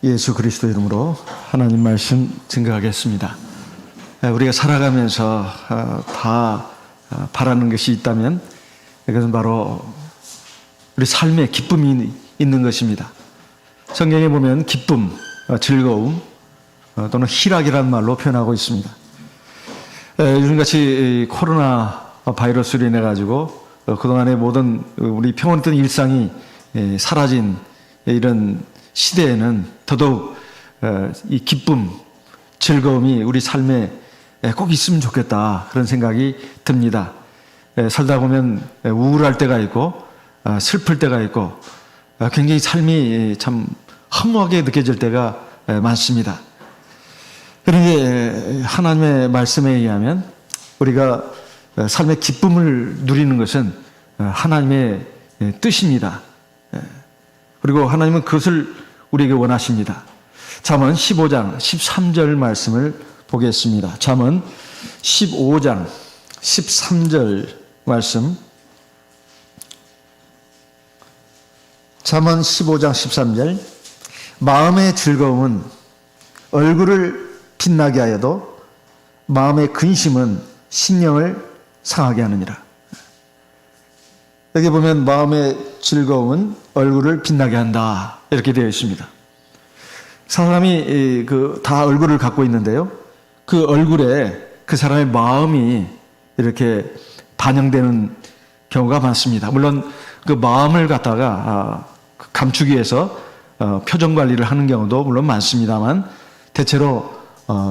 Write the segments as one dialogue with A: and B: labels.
A: 예수 그리스도 이름으로 하나님 말씀 증거하겠습니다. 우리가 살아가면서 다 바라는 것이 있다면 이것은 바로 우리 삶에 기쁨이 있는 것입니다. 성경에 보면 기쁨, 즐거움 또는 희락이라는 말로 표현하고 있습니다. 요즘같이 코로나 바이러스로 인해 가지고 그동안의 모든 우리 평온했던 일상이 사라진 이런 시대에는 더더욱 이 기쁨, 즐거움이 우리 삶에 꼭 있으면 좋겠다 그런 생각이 듭니다. 살다 보면 우울할 때가 있고 슬플 때가 있고 굉장히 삶이 참 허무하게 느껴질 때가 많습니다. 그런데 하나님의 말씀에 의하면 우리가 삶의 기쁨을 누리는 것은 하나님의 뜻입니다. 그리고 하나님은 그것을 우리에게 원하십니다. 잠언 15장 13절 말씀을 보겠습니다. 잠언 15장 13절 말씀. 잠언 15장 13절. 마음의 즐거움은 얼굴을 빛나게 하여도 마음의 근심은 심령을 상하게 하느니라. 여기 보면 마음의 즐거움은 얼굴을 빛나게 한다 이렇게 되어 있습니다. 사람이 다 얼굴을 갖고 있는데요, 그 얼굴에 그 사람의 마음이 이렇게 반영되는 경우가 많습니다. 물론 그 마음을 갖다가 감추기 위해서 표정 관리를 하는 경우도 물론 많습니다만 대체로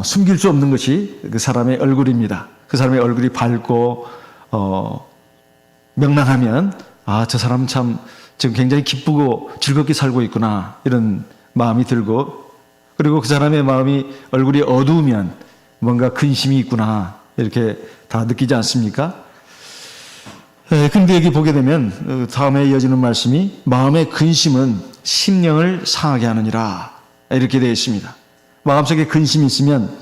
A: 숨길 수 없는 것이 그 사람의 얼굴입니다. 그 사람의 얼굴이 밝고 명랑하면 저 사람 참 지금 굉장히 기쁘고 즐겁게 살고 있구나 이런 마음이 들고, 그리고 그 사람의 마음이 얼굴이 어두우면 뭔가 근심이 있구나 이렇게 다 느끼지 않습니까? 근데 여기 보게 되면 다음에 이어지는 말씀이 마음의 근심은 심령을 상하게 하느니라 이렇게 되어 있습니다. 마음속에 근심이 있으면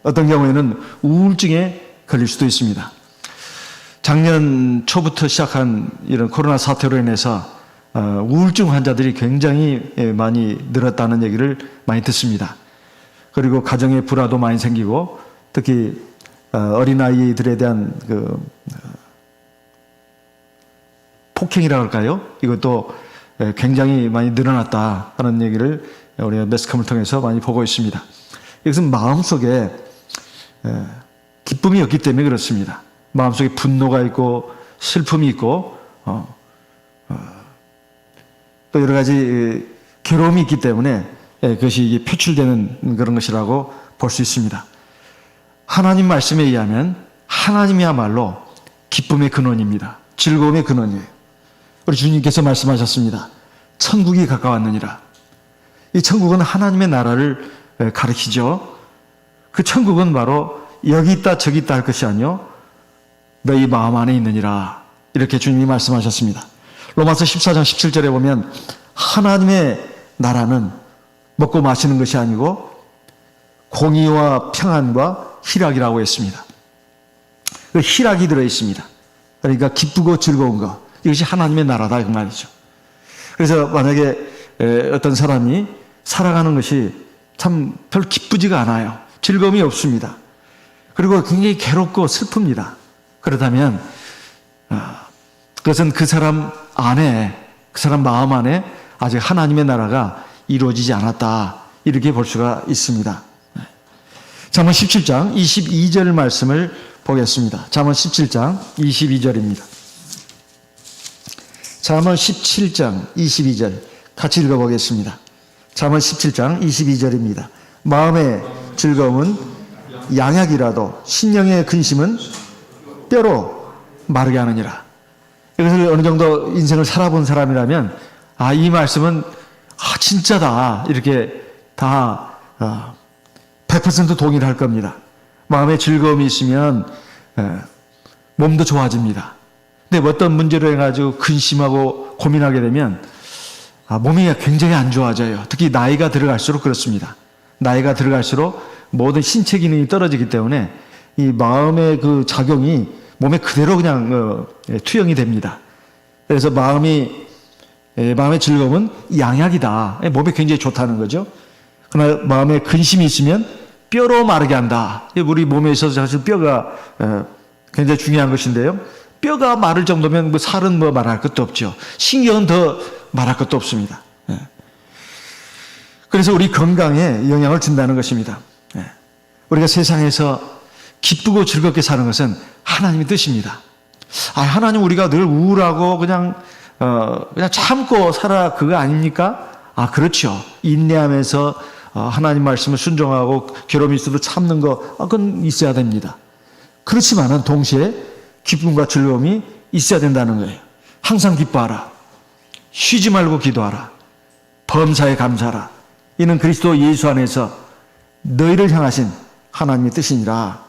A: 어떤 경우에는 우울증에 걸릴 수도 있습니다. 작년 초부터 시작한 이런 코로나 사태로 인해서 우울증 환자들이 굉장히 많이 늘었다는 얘기를 많이 듣습니다. 그리고 가정에 불화도 많이 생기고 특히 어린아이들에 대한 폭행이라고 할까요? 이것도 굉장히 많이 늘어났다 하는 얘기를 우리가 매스컴을 통해서 많이 보고 있습니다. 이것은 마음속에 기쁨이 없기 때문에 그렇습니다. 마음속에 분노가 있고 슬픔이 있고 또 여러 가지 괴로움이 있기 때문에 그것이 표출되는 그런 것이라고 볼 수 있습니다. 하나님 말씀에 의하면 하나님이야말로 기쁨의 근원입니다. 즐거움의 근원이에요. 우리 주님께서 말씀하셨습니다. 천국이 가까웠느니라. 이 천국은 하나님의 나라를 가리키죠. 그 천국은 바로 여기 있다 저기 있다 할 것이 아니요 너희 마음 안에 있느니라 이렇게 주님이 말씀하셨습니다. 로마서 14장 17절에 보면 하나님의 나라는 먹고 마시는 것이 아니고 공의와 평안과 희락이라고 했습니다. 그 희락이 들어있습니다. 그러니까 기쁘고 즐거운 것, 이것이 하나님의 나라다 그 말이죠. 그래서 만약에 어떤 사람이 살아가는 것이 참 별 기쁘지가 않아요. 즐거움이 없습니다. 그리고 굉장히 괴롭고 슬픕니다. 그렇다면 그것은 그 사람 안에, 그 사람 마음 안에 아직 하나님의 나라가 이루어지지 않았다 이렇게 볼 수가 있습니다. 잠언 17장 22절 말씀을 보겠습니다. 잠언 17장 22절입니다. 잠언 17장 22절 같이 읽어보겠습니다. 잠언 17장 22절입니다. 마음의 즐거움은 양약이라도 심령의 근심은 뼈로 마르게 하느니라. 이것을 어느 정도 인생을 살아본 사람이라면 이 말씀은 진짜다 이렇게 다 100% 동의를 할 겁니다. 마음에 즐거움이 있으면 몸도 좋아집니다. 근데 어떤 문제로 해가지고 근심하고 고민하게 되면 몸이 굉장히 안 좋아져요. 특히 나이가 들어갈수록 그렇습니다. 나이가 들어갈수록 모든 신체 기능이 떨어지기 때문에 이 마음의 그 작용이 몸에 그대로 그냥 투영이 됩니다. 그래서 마음이 마음의 즐거움은 양약이다. 몸에 굉장히 좋다는 거죠. 그러나 마음에 근심이 있으면 뼈로 마르게 한다. 우리 몸에 있어서 사실 뼈가 굉장히 중요한 것인데요. 뼈가 마를 정도면 뭐 살은 뭐 말할 것도 없죠. 신경은 더 말할 것도 없습니다. 그래서 우리 건강에 영향을 준다는 것입니다. 우리가 세상에서 기쁘고 즐겁게 사는 것은 하나님의 뜻입니다. 하나님 우리가 늘 우울하고 그냥 참고 살아 그거 아닙니까? 그렇죠. 인내하면서 하나님 말씀을 순종하고 괴로움이 있어도 참는 거 그건 있어야 됩니다. 그렇지만은 동시에 기쁨과 즐거움이 있어야 된다는 거예요. 항상 기뻐하라. 쉬지 말고 기도하라. 범사에 감사하라. 이는 그리스도 예수 안에서 너희를 향하신 하나님의 뜻이니라.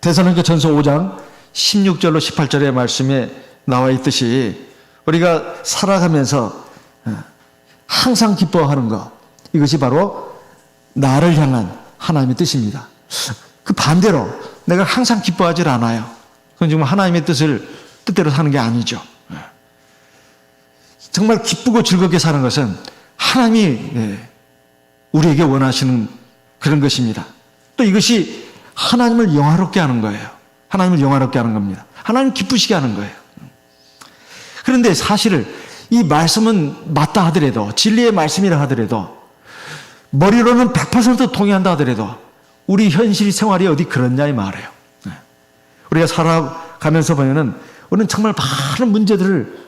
A: 데살로니가 전서 5장 16절로 18절의 말씀에 나와 있듯이 우리가 살아가면서 항상 기뻐하는 것, 이것이 바로 나를 향한 하나님의 뜻입니다. 그 반대로 내가 항상 기뻐하지 않아요. 그건 지금 하나님의 뜻대로 사는 게 아니죠. 정말 기쁘고 즐겁게 사는 것은 하나님이 우리에게 원하시는 그런 것입니다. 또 이것이 하나님을 영화롭게 하는 거예요. 하나님을 영화롭게 하는 겁니다. 하나님 기쁘시게 하는 거예요. 그런데 사실 이 말씀은 맞다 하더라도, 진리의 말씀이라 하더라도, 머리로는 100% 동의한다 하더라도 우리 현실 생활이 어디 그렇냐 이 말이에요. 우리가 살아가면서 보면은 우리는 정말 많은 문제들을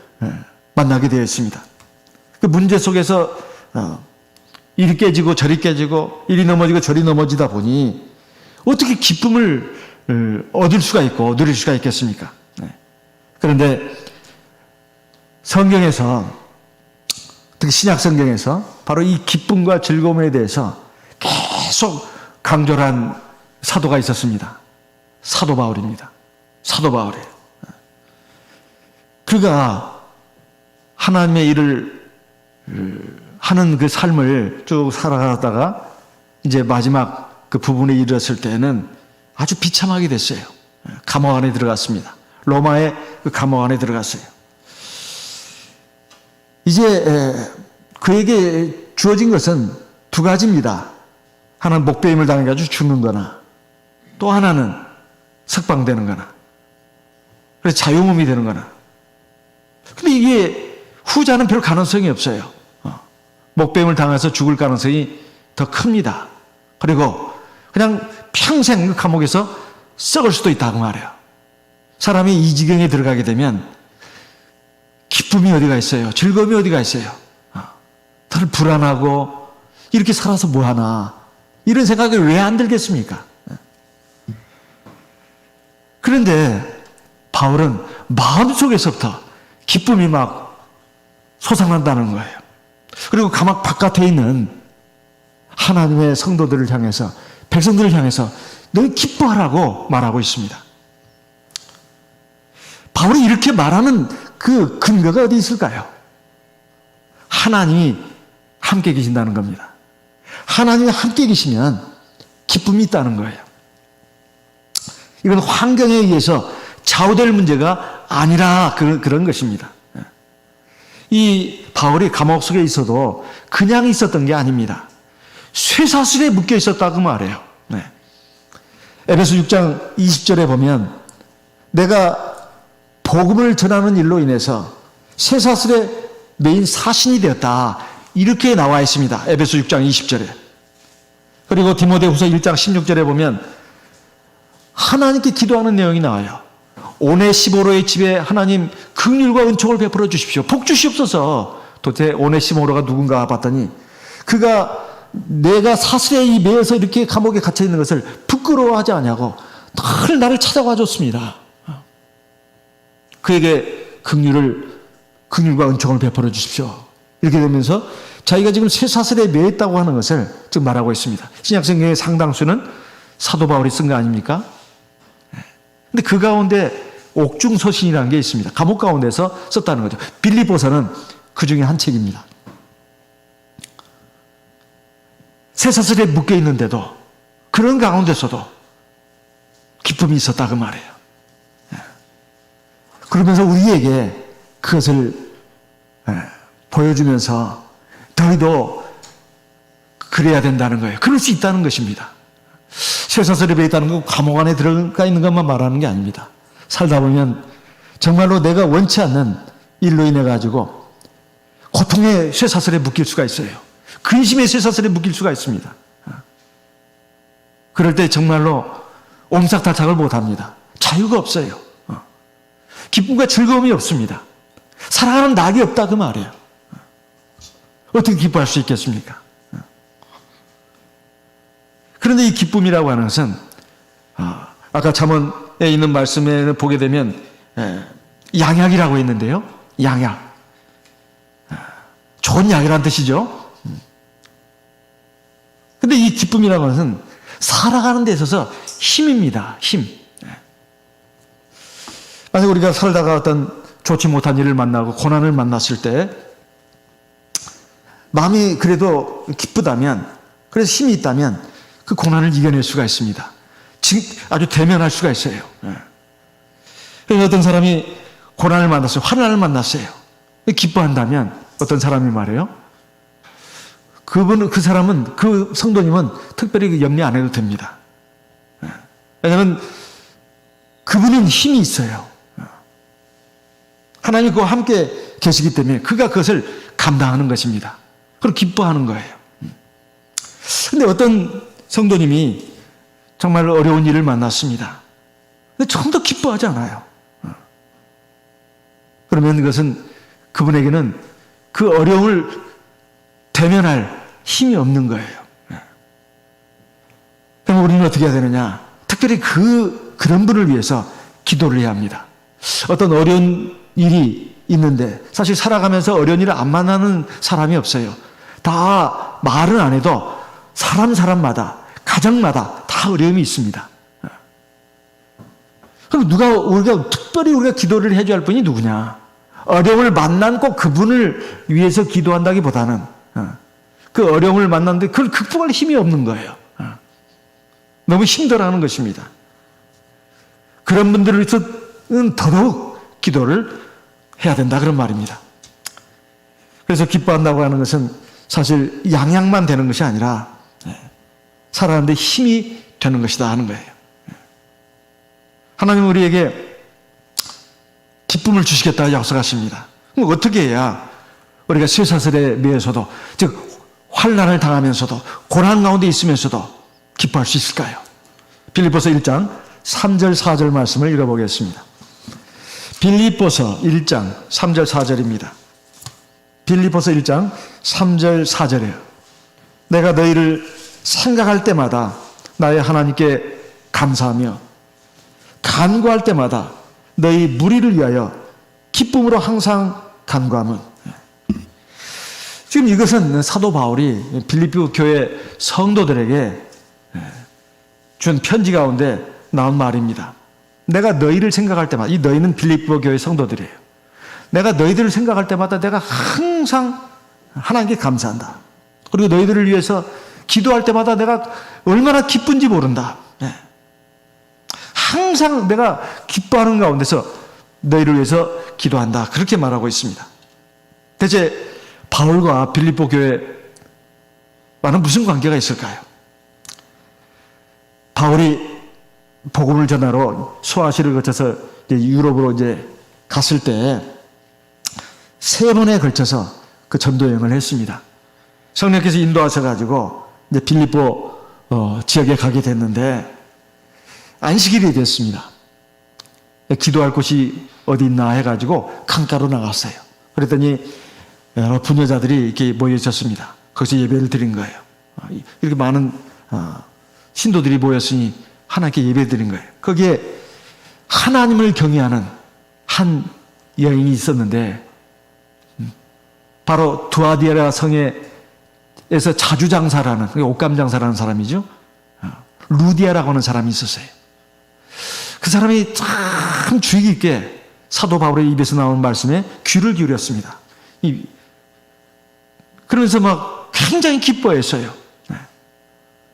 A: 만나게 되어 있습니다. 그 문제 속에서 이리 깨지고 저리 깨지고 이리 넘어지고 저리 넘어지다 보니 어떻게 기쁨을 얻을 수가 있고 누릴 수가 있겠습니까? 그런데 성경에서, 특히 신약 성경에서 바로 이 기쁨과 즐거움에 대해서 계속 강조를 한 사도가 있었습니다. 사도 바울입니다. 사도 바울이에요. 그가 하나님의 일을 하는 그 삶을 쭉 살아가다가 이제 마지막 그 부분에 이르렀을 때는 아주 비참하게 됐어요. 감옥 안에 들어갔습니다. 로마의 그 감옥 안에 들어갔어요. 이제 그에게 주어진 것은 두 가지입니다. 하나는 목배임을 당해가지고 죽는 거나, 또 하나는 석방되는 거나, 그래서 자유몸이 되는 거나. 근데 이게 후자는 별 가능성이 없어요. 목배임을 당해서 죽을 가능성이 더 큽니다. 그리고 그냥 평생 그 감옥에서 썩을 수도 있다고 말해요. 사람이 이 지경에 들어가게 되면 기쁨이 어디가 있어요? 즐거움이 어디가 있어요? 다들 불안하고 이렇게 살아서 뭐하나 이런 생각이 왜 안 들겠습니까? 그런데 바울은 마음속에서부터 기쁨이 막 솟아난다는 거예요. 그리고 감옥 바깥에 있는 하나님의 성도들을 향해서, 백성들을 향해서 너희 기뻐하라고 말하고 있습니다. 바울이 이렇게 말하는 그 근거가 어디 있을까요? 하나님이 함께 계신다는 겁니다. 하나님이 함께 계시면 기쁨이 있다는 거예요. 이건 환경에 의해서 좌우될 문제가 아니라 그런 것입니다. 이 바울이 감옥 속에 있어도 그냥 있었던 게 아닙니다. 쇠사슬에 묶여 있었다고 말해요. 에베소 6장 20절에 보면 내가 복음을 전하는 일로 인해서 쇠사슬에 매인 사신이 되었다. 이렇게 나와 있습니다. 에베소 6장 20절에. 그리고 디모데후서 1장 16절에 보면 하나님께 기도하는 내용이 나와요. 오네시모로의 집에 하나님 긍휼과 은총을 베풀어 주십시오. 복 주시옵소서. 도대체 오네시모로가 누군가 봤더니 그가 내가 사슬에 매여서 이렇게 감옥에 갇혀 있는 것을 부끄러워하지 않냐고 늘 나를 찾아와 줬습니다. 그에게 긍휼과 은총을 베풀어 주십시오. 이렇게 되면서 자기가 지금 쇠사슬에 매여 있다고 하는 것을 지금 말하고 있습니다. 신약성경의 상당수는 사도 바울이 쓴 거 아닙니까? 근데 그 가운데 옥중서신이라는 게 있습니다. 감옥 가운데서 썼다는 거죠. 빌립보서는 그 중에 한 책입니다. 쇠사슬에 묶여 있는데도 그런 가운데서도 기쁨이 있었다 그 말이에요. 그러면서 우리에게 그것을 보여주면서 너희도 그래야 된다는 거예요. 그럴 수 있다는 것입니다. 쇠사슬에 배 있다는 건 감옥 안에 들어가 있는 것만 말하는 게 아닙니다. 살다 보면 정말로 내가 원치 않는 일로 인해 가지고 고통의 쇠사슬에 묶일 수가 있어요. 근심의 쇠사슬에 묶일 수가 있습니다. 그럴 때 정말로 옴삭달싹을 못합니다. 자유가 없어요. 기쁨과 즐거움이 없습니다. 사랑하는 낙이 없다 그 말이에요. 어떻게 기뻐할 수 있겠습니까? 그런데 이 기쁨이라고 하는 것은 아까 잠언에 있는 말씀에 보게 되면 양약이라고 했는데요. 양약. 좋은 약이라는 뜻이죠. 근데 이 기쁨이라고 하는 것은 살아가는 데 있어서 힘입니다. 힘. 만약 우리가 살다가 어떤 좋지 못한 일을 만나고 고난을 만났을 때 마음이 그래도 기쁘다면, 그래서 힘이 있다면 그 고난을 이겨낼 수가 있습니다. 아주 대면할 수가 있어요. 그래서 어떤 사람이 고난을 만났어요. 환난을 만났어요. 기뻐한다면 어떤 사람이 말해요. 그 사람은, 그 성도님은 특별히 염려 안 해도 됩니다. 왜냐하면 그분은 힘이 있어요. 하나님이 그와 함께 계시기 때문에 그가 그것을 감당하는 것입니다. 그리고 기뻐하는 거예요. 근데 어떤 성도님이 정말 어려운 일을 만났습니다. 근데 전혀 기뻐하지 않아요. 그러면 그것은 그분에게는 그 어려움을 대면할 힘이 없는 거예요. 그럼 우리는 어떻게 해야 되느냐? 특별히 그런 분을 위해서 기도를 해야 합니다. 어떤 어려운 일이 있는데 사실 살아가면서 어려운 일을 안 만나는 사람이 없어요. 다 말은 안 해도 사람마다 가정마다 다 어려움이 있습니다. 그럼 우리가 특별히 기도를 해줘야 할 분이 누구냐? 어려움을 만난 꼭 그분을 위해서 기도한다기보다는 그 어려움을 만났는데 그걸 극복할 힘이 없는 거예요. 너무 힘들어하는 것입니다. 그런 분들을 위해서는 더더욱 기도를 해야 된다 그런 말입니다. 그래서 기뻐한다고 하는 것은 사실 양약만 되는 것이 아니라 살아가는데 힘이 되는 것이다 하는 거예요. 하나님은 우리에게 기쁨을 주시겠다고 약속하십니다. 그럼 어떻게 해야 우리가 쇠사슬에 매여서도, 즉 환난을 당하면서도 고난 가운데 있으면서도 기뻐할 수 있을까요? 빌립보서 1장 3절 4절 말씀을 읽어보겠습니다. 빌립보서 1장 3절 4절입니다. 빌립보서 1장 3절 4절이에요. 내가 너희를 생각할 때마다 나의 하나님께 감사하며 간구할 때마다 너희 무리를 위하여 기쁨으로 항상 간구함은. 지금 이것은 사도 바울이 빌립보 교회 성도들에게 준 편지 가운데 나온 말입니다. 내가 너희를 생각할 때마다, 이 너희는 빌립보 교회 성도들이에요. 내가 너희들을 생각할 때마다 내가 항상 하나님께 감사한다. 그리고 너희들을 위해서 기도할 때마다 내가 얼마나 기쁜지 모른다. 항상 내가 기뻐하는 가운데서 너희를 위해서 기도한다. 그렇게 말하고 있습니다. 대체 바울과 빌립보 교회와는 무슨 관계가 있을까요? 바울이 복음을 전하러 소아시를 거쳐서 유럽으로 갔을 때 3번에 걸쳐서 그 전도 여행을 했습니다. 성령께서 인도하셔가지고 빌립보 지역에 가게 됐는데 안식일이 됐습니다. 기도할 곳이 어디 있나 해가지고 강가로 나갔어요. 그랬더니 여러 부녀자들이 이렇게 모여 있었습니다. 거기서 예배를 드린 거예요. 이렇게 많은 신도들이 모였으니 하나님께 예배 드린 거예요. 거기에 하나님을 경외하는 한 여인이 있었는데 바로 두아디라 성에서 자주장사라는, 옷감장사라는 사람이죠. 루디아라고 하는 사람이 있었어요. 그 사람이 참 주의 깊게 사도 바울의 입에서 나오는 말씀에 귀를 기울였습니다. 그러면서 막 굉장히 기뻐했어요.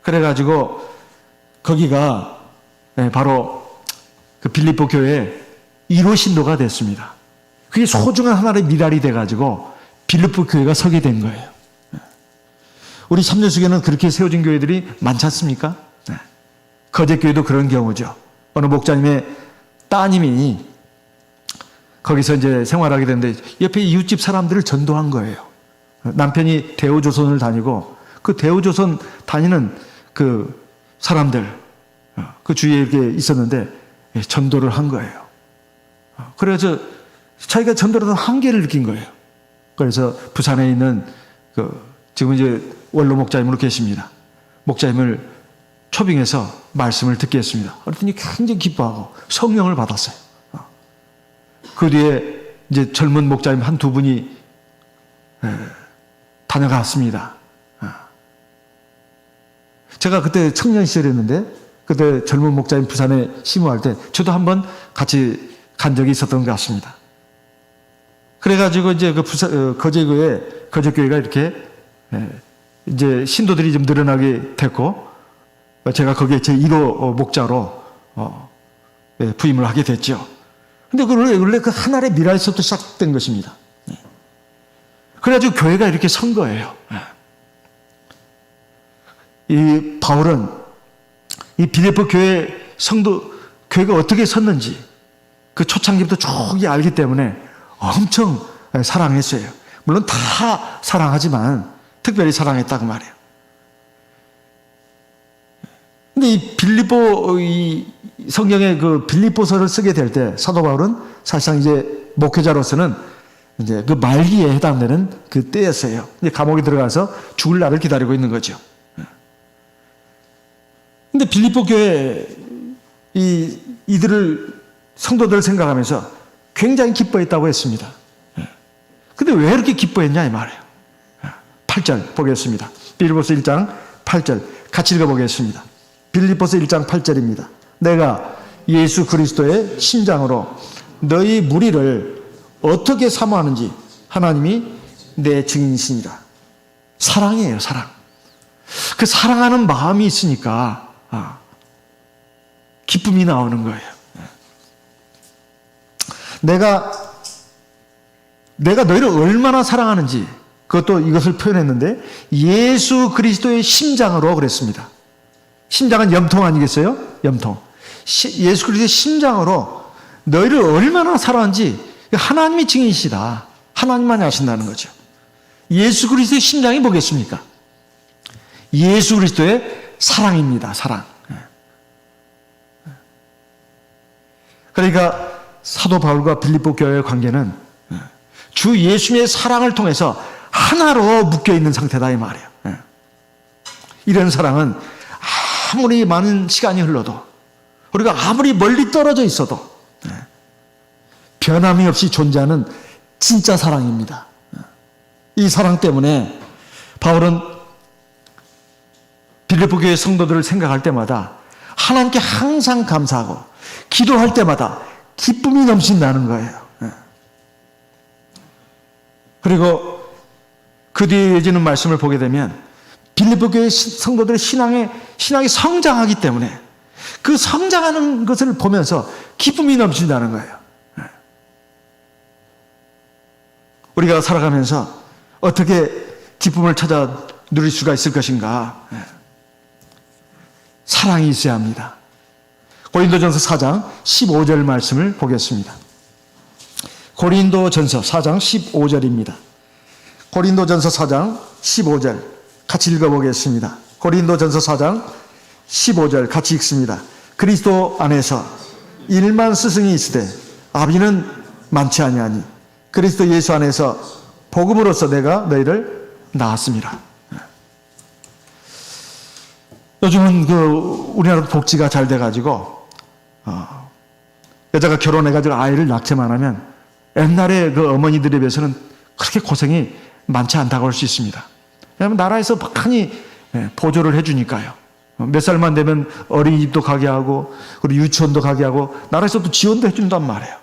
A: 그래가지고 거기가 바로 그 빌립보 교회 1호 신도가 됐습니다. 그게 소중한 하나의 미랄이 돼가지고 빌립보 교회가 서게 된 거예요. 우리 참여수교는 그렇게 세워진 교회들이 많지 않습니까? 거제교회도 그런 경우죠. 어느 목자님의 따님이 거기서 이제 생활하게 됐는데 옆에 이웃집 사람들을 전도한 거예요. 남편이 대우조선을 다니고 그 대우조선 다니는 그 사람들, 그 주위에 이렇게 있었는데 전도를 한 거예요. 그래서 자기가 전도를 하는 한계를 느낀 거예요. 그래서 부산에 있는 지금 이제 원로 목자님으로 계십니다. 목자님을 초빙해서 말씀을 듣게 했습니다. 그랬더니 굉장히 기뻐하고 성령을 받았어요. 그 뒤에 이제 젊은 목자님 한 두 분이 다녀갔습니다. 제가 그때 청년 시절이었는데 그때 젊은 목자님 부산에 심호할 때 저도 한번 같이 간 적이 있었던 것 같습니다. 그래가지고 이제 거제교회가 이렇게 이제 신도들이 좀 늘어나게 됐고 제가 거기에 제 1호 목자로 부임을 하게 됐죠. 근데 원래 그 하나의 미라에서부터 시작된 것입니다. 그래가지고 교회가 이렇게 선 거예요. 이 바울은 이 빌립보 교회 교회가 어떻게 섰는지 그 초창기부터 쭉 알기 때문에 엄청 사랑했어요. 물론 다 사랑하지만 특별히 사랑했다고 말해요. 근데 이 성경의 그 빌립보서를 쓰게 될 때 사도 바울은 사실상 이제 목회자로서는 이제 그 말기에 해당되는 그 때였어요. 이제 감옥에 들어가서 죽을 날을 기다리고 있는 거죠. 근데 빌립보 교회 성도들을 생각하면서 굉장히 기뻐했다고 했습니다. 근데 왜 이렇게 기뻐했냐 이 말이에요. 8절 보겠습니다. 빌립보서 1장 8절 같이 읽어보겠습니다. 빌립보서 1장 8절입니다. 내가 예수 그리스도의 심장으로 너희 무리를 어떻게 사모하는지 하나님이 내 증인이시니라. 사랑이에요, 사랑. 그 사랑하는 마음이 있으니까 기쁨이 나오는 거예요. 내가 너희를 얼마나 사랑하는지 그것도 이것을 표현했는데 예수 그리스도의 심장으로 그랬습니다. 심장은 염통 아니겠어요? 염통. 예수 그리스도의 심장으로 너희를 얼마나 사랑하는지 하나님이 증인이시다. 하나님만이 아신다는 거죠. 예수 그리스도의 심장이 뭐겠습니까? 예수 그리스도의 사랑입니다. 사랑. 그러니까 사도 바울과 빌립보 교회의 관계는 주 예수님의 사랑을 통해서 하나로 묶여있는 상태다 이 말이에요. 이런 사랑은 아무리 많은 시간이 흘러도 우리가 아무리 멀리 떨어져 있어도 변함이 없이 존재하는 진짜 사랑입니다. 이 사랑 때문에 바울은 빌립보 교회 성도들을 생각할 때마다 하나님께 항상 감사하고 기도할 때마다 기쁨이 넘친다는 거예요. 그리고 그 뒤에 이어지는 말씀을 보게 되면 빌립보 교회 성도들의 신앙이 성장하기 때문에 그 성장하는 것을 보면서 기쁨이 넘친다는 거예요. 우리가 살아가면서 어떻게 기쁨을 찾아 누릴 수가 있을 것인가? 사랑이 있어야 합니다. 고린도전서 4장 15절 말씀을 보겠습니다. 고린도전서 4장 15절입니다. 고린도전서 4장 15절 같이 읽어보겠습니다. 고린도전서 4장 15절 같이 읽습니다. 그리스도 안에서 1만 스승이 있으되 아비는 많지 아니하니 그리스도 예수 안에서 복음으로써 내가 너희를 낳았습니다. 요즘은 우리나라 복지가 잘 돼가지고 여자가 결혼해가지고 아이를 낳기만 하면 옛날에 그 어머니들에 비해서는 그렇게 고생이 많지 않다고 할 수 있습니다. 왜냐하면 나라에서 많이 보조를 해주니까요. 몇 살만 되면 어린이집도 가게 하고 그리고 유치원도 가게 하고 나라에서도 지원도 해준단 말이에요.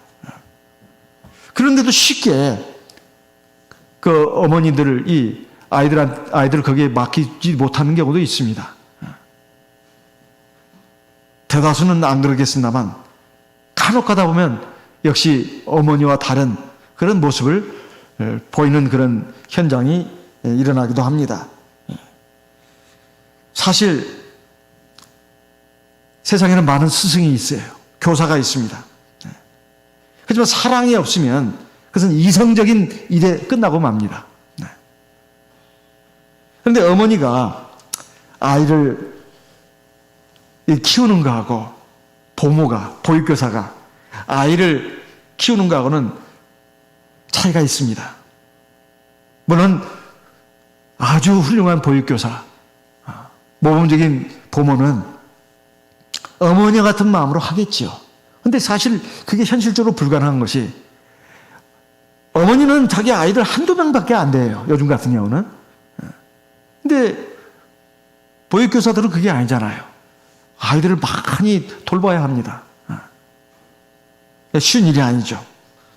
A: 그런데도 쉽게 그 어머니들을 아이들을 거기에 맡기지 못하는 경우도 있습니다. 대다수는 안 그러겠습니다만 간혹 가다 보면 역시 어머니와 다른 그런 모습을 보이는 그런 현장이 일어나기도 합니다. 사실 세상에는 많은 스승이 있어요. 교사가 있습니다. 하지만 사랑이 없으면 그것은 이성적인 일에 끝나고 맙니다. 그런데 어머니가 아이를 키우는 거하고 보모가, 보육교사가 아이를 키우는 거하고는 차이가 있습니다. 물론 아주 훌륭한 보육교사, 모범적인 보모는 어머니 같은 마음으로 하겠죠. 근데 사실 그게 현실적으로 불가능한 것이, 어머니는 자기 아이들 한두 명밖에 안 돼요. 요즘 같은 경우는. 근데 보육교사들은 그게 아니잖아요. 아이들을 많이 돌봐야 합니다. 쉬운 일이 아니죠.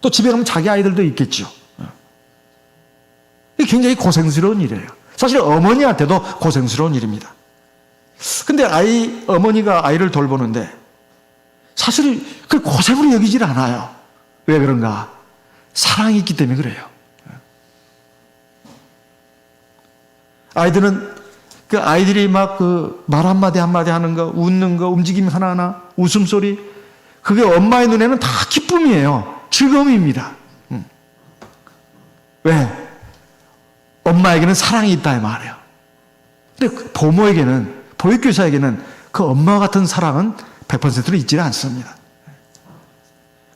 A: 또 집에 가면 자기 아이들도 있겠죠. 이게 굉장히 고생스러운 일이에요. 사실 어머니한테도 고생스러운 일입니다. 근데 어머니가 아이를 돌보는데 사실 그 고생으로 여기질 않아요. 왜 그런가? 사랑이 있기 때문에 그래요. 아이들은 그 아이들이 막 그 말 한마디 한마디 하는 거, 웃는 거, 움직임 하나하나, 웃음소리, 그게 엄마의 눈에는 다 기쁨이에요. 즐거움입니다. 왜? 엄마에게는 사랑이 있다 이 말이에요. 근데 그 보모에게는, 보육교사에게는 그 엄마와 같은 사랑은 100%로 있지 않습니다.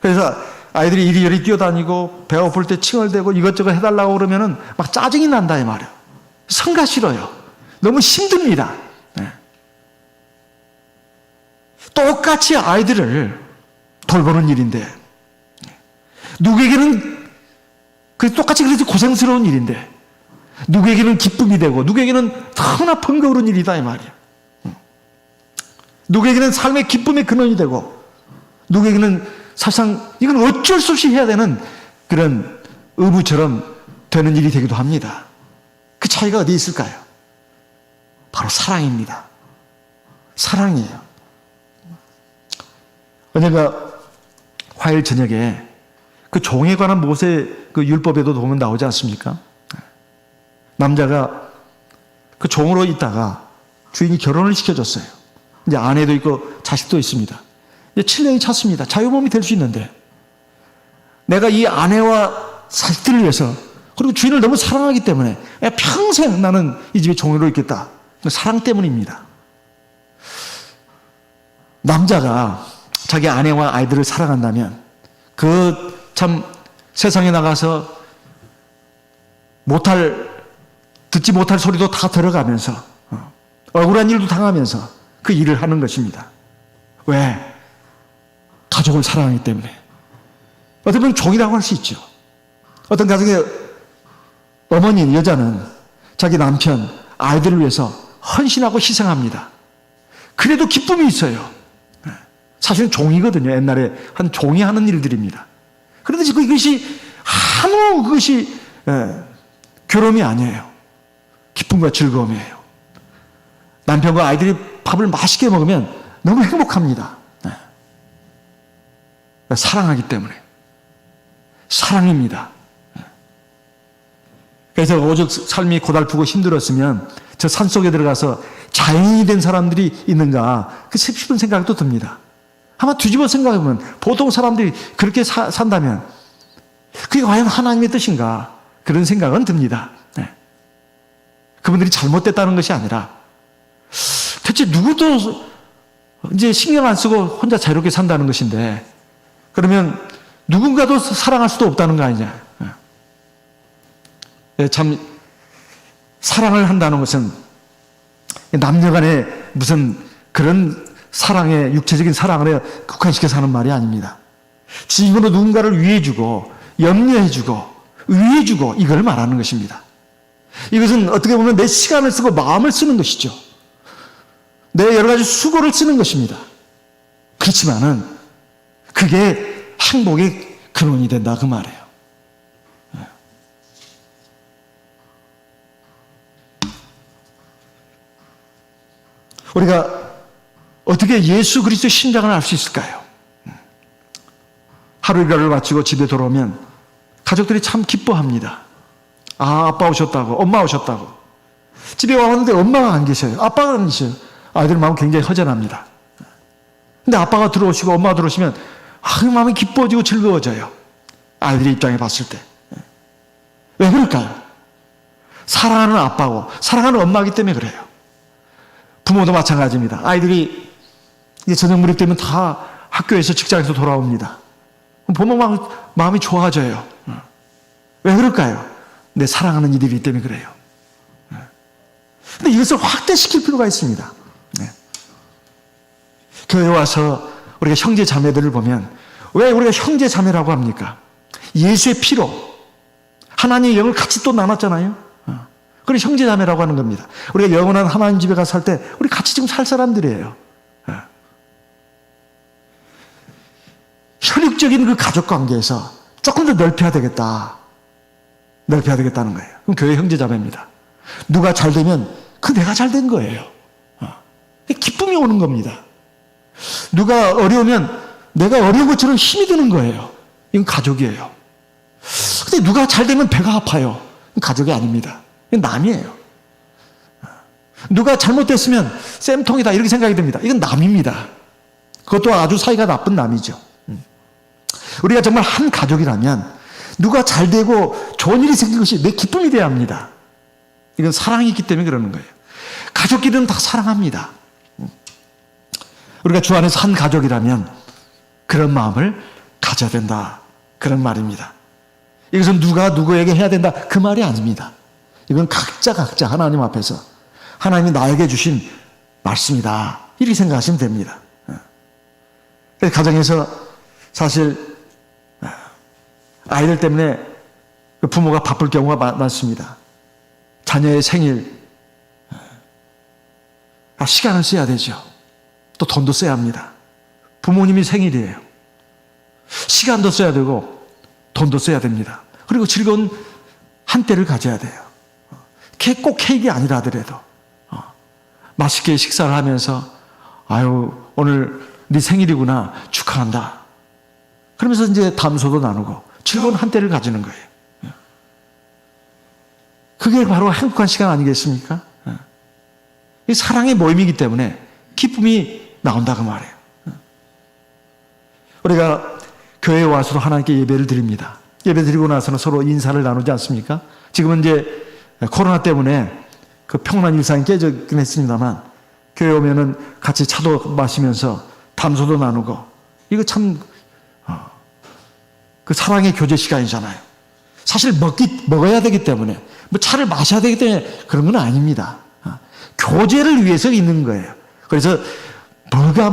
A: 그래서 아이들이 이리저리 뛰어다니고 배고플 때 칭얼대고 이것저것 해달라고 그러면은 막 짜증이 난다 이 말이에요. 성가 싫어요. 너무 힘듭니다. 똑같이 아이들을 돌보는 일인데, 누구에게는 똑같이 그래서 고생스러운 일인데, 누구에게는 기쁨이 되고 누구에게는 너무나 번거로운 일이다 이 말이에요. 누구에게는 삶의 기쁨의 근원이 되고 누구에게는 사실상 이건 어쩔 수 없이 해야 되는 그런 의무처럼 되는 일이 되기도 합니다. 그 차이가 어디 있을까요? 바로 사랑입니다. 사랑이에요. 언젠가 화요일 저녁에 그 종에 관한 모세 그 율법에도 보면 나오지 않습니까? 남자가 그 종으로 있다가 주인이 결혼을 시켜줬어요. 이제 아내도 있고 자식도 있습니다. 이제 7년이 찼습니다. 자유몸이 될 수 있는데, 내가 이 아내와 자식들을 위해서, 그리고 주인을 너무 사랑하기 때문에 평생 나는 이 집에 종으로 있겠다. 사랑 때문입니다. 남자가 자기 아내와 아이들을 사랑한다면 그 참 세상에 나가서 듣지 못할 소리도 다 들어가면서 억울한 일도 당하면서 그 일을 하는 것입니다. 왜? 가족을 사랑하기 때문에. 어떻게 보면 종이라고 할 수 있죠. 어떤 가정의 어머니, 여자는 자기 남편, 아이들을 위해서 헌신하고 희생합니다. 그래도 기쁨이 있어요. 사실은 종이거든요. 옛날에 한 종이 하는 일들입니다. 그런데 그것이 아무 그것이 괴로움이 아니에요. 기쁨과 즐거움이에요. 남편과 아이들이 밥을 맛있게 먹으면 너무 행복합니다. 사랑하기 때문에. 사랑입니다. 그래서 오죽 삶이 고달프고 힘들었으면 저 산속에 들어가서 자연인이 된 사람들이 있는가, 그 싶은 생각도 듭니다. 아마 뒤집어 생각해보면 보통 사람들이 그렇게 산다면 그게 과연 하나님의 뜻인가, 그런 생각은 듭니다. 그분들이 잘못됐다는 것이 아니라 대체 누구도 이제 신경 안 쓰고 혼자 자유롭게 산다는 것인데, 그러면 누군가도 사랑할 수도 없다는 거 아니냐. 참 사랑을 한다는 것은 남녀 간에 무슨 그런 사랑에, 육체적인 사랑을 국한시켜서 하는 말이 아닙니다. 진심으로 누군가를 위해주고 염려해주고 위해주고 이걸 말하는 것입니다. 이것은 어떻게 보면 내 시간을 쓰고 마음을 쓰는 것이죠. 내 여러 가지 수고를 쓰는 것입니다. 그렇지만은 그게 행복의 근원이 된다 그 말이에요. 우리가 어떻게 예수 그리스도의 심장을 알 수 있을까요? 하루 일과를 마치고 집에 돌아오면 가족들이 참 기뻐합니다. 아, 아빠 오셨다고, 엄마 오셨다고. 집에 왔는데 엄마가 안 계셔요. 아빠가 안 계셔요. 아이들 마음 굉장히 허전합니다. 근데 아빠가 들어오시고 엄마가 들어오시면 마음이 기뻐지고 즐거워져요. 아이들의 입장에 봤을 때. 왜 그럴까요? 사랑하는 아빠고 사랑하는 엄마이기 때문에 그래요. 부모도 마찬가지입니다. 아이들이 이제 저녁 무렵 되면 다 학교에서 직장에서 돌아옵니다. 부모 마음이 좋아져요. 왜 그럴까요? 내 사랑하는 이들이기 때문에 그래요. 근데 이것을 확대시킬 필요가 있습니다. 교회에 와서 우리가 형제 자매들을 보면 왜 우리가 형제 자매라고 합니까? 예수의 피로 하나님의 영을 같이 또 나눴잖아요. 그래서 형제 자매라고 하는 겁니다. 우리가 영원한 하나님 집에 가서 살 때 우리 같이 지금 살 사람들이에요. 혈육적인 그 가족 관계에서 조금 더 넓혀야 되겠다. 넓혀야 되겠다는 거예요. 그럼 교회 형제 자매입니다. 누가 잘 되면 그 내가 잘 된 거예요. 기쁨이 오는 겁니다. 누가 어려우면 내가 어려운 것처럼 힘이 드는 거예요. 이건 가족이에요. 근데 누가 잘 되면 배가 아파요. 이건 가족이 아닙니다. 이건 남이에요. 누가 잘못됐으면 쌤통이다 이렇게 생각이 듭니다. 이건 남입니다. 그것도 아주 사이가 나쁜 남이죠. 우리가 정말 한 가족이라면 누가 잘 되고 좋은 일이 생긴 것이 내 기쁨이 돼야 합니다. 이건 사랑이 있기 때문에 그러는 거예요. 가족끼리는 다 사랑합니다. 우리가 주 안에서 한 가족이라면 그런 마음을 가져야 된다. 그런 말입니다. 이것은 누가 누구에게 해야 된다. 그 말이 아닙니다. 이건 각자 하나님 앞에서 하나님이 나에게 주신 말씀이다. 이렇게 생각하시면 됩니다. 가정에서 사실 아이들 때문에 부모가 바쁠 경우가 많습니다. 자녀의 생일, 시간을 써야 되죠. 또 돈도 써야 합니다. 부모님이 생일이에요. 시간도 써야 되고 돈도 써야 됩니다. 그리고 즐거운 한때를 가져야 돼요. 꼭 케이크가 아니라 하더라도 맛있게 식사를 하면서 아유 오늘 네 생일이구나 축하한다. 그러면서 이제 담소도 나누고 즐거운 한때를 가지는 거예요. 그게 바로 행복한 시간 아니겠습니까? 이 사랑의 모임이기 때문에 기쁨이 나온다 그 말이에요. 우리가 교회에 와서도 하나님께 예배를 드립니다. 예배 드리고 나서는 서로 인사를 나누지 않습니까? 지금은 이제 코로나 때문에 그 평온한 일상이 깨졌긴 했습니다만 교회 오면은 같이 차도 마시면서 담소도 나누고 이거 참 그 사랑의 교제 시간이잖아요. 사실 먹어야 되기 때문에 뭐 차를 마셔야 되기 때문에 그런 건 아닙니다. 교제를 위해서 있는 거예요. 그래서 뭐가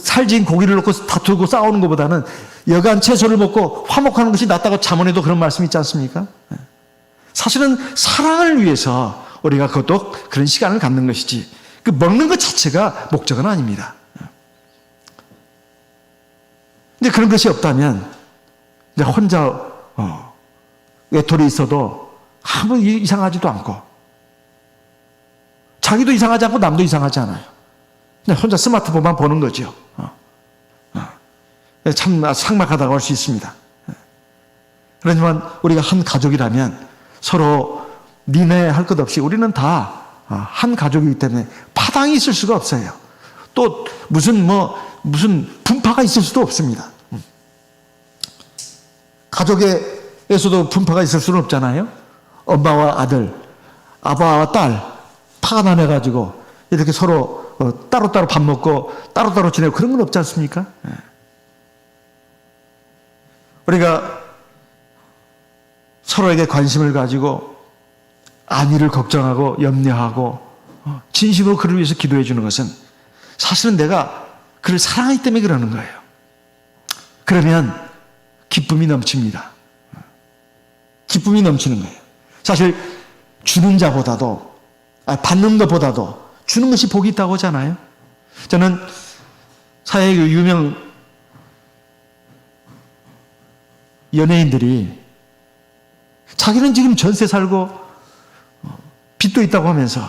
A: 살진 고기를 놓고 다투고 싸우는 것보다는 여간 채소를 먹고 화목하는 것이 낫다고 잠언에도 그런 말씀 있지 않습니까? 사실은 사랑을 위해서 우리가 그것도 그런 시간을 갖는 것이지 그 먹는 것 자체가 목적은 아닙니다. 근데 그런 것이 없다면 이제 혼자 외톨이 있어도 아무 이상하지도 않고 자기도 이상하지 않고 남도 이상하지 않아요. 그냥 혼자 스마트폰만 보는 거죠. 참 삭막하다고 할 수 있습니다. 그렇지만 우리가 한 가족이라면 서로 니네 할 것 없이 우리는 다 한 가족이기 때문에 파당이 있을 수가 없어요. 또 무슨 분파가 있을 수도 없습니다. 가족에서도 분파가 있을 수는 없잖아요. 엄마와 아들, 아빠와 딸 파가 나눠가지고 이렇게 서로 따로따로 밥 먹고 따로따로 지내고 그런 건 없지 않습니까? 우리가 서로에게 관심을 가지고 안위를 걱정하고 염려하고 진심으로 그를 위해서 기도해 주는 것은 사실은 내가 그를 사랑하기 때문에 그러는 거예요. 그러면 기쁨이 넘칩니다. 기쁨이 넘치는 거예요. 사실 주는 자보다도 받는 것보다도 주는 것이 복이 있다고 하잖아요. 저는 사회의 유명 연예인들이 자기는 지금 전세 살고 빚도 있다고 하면서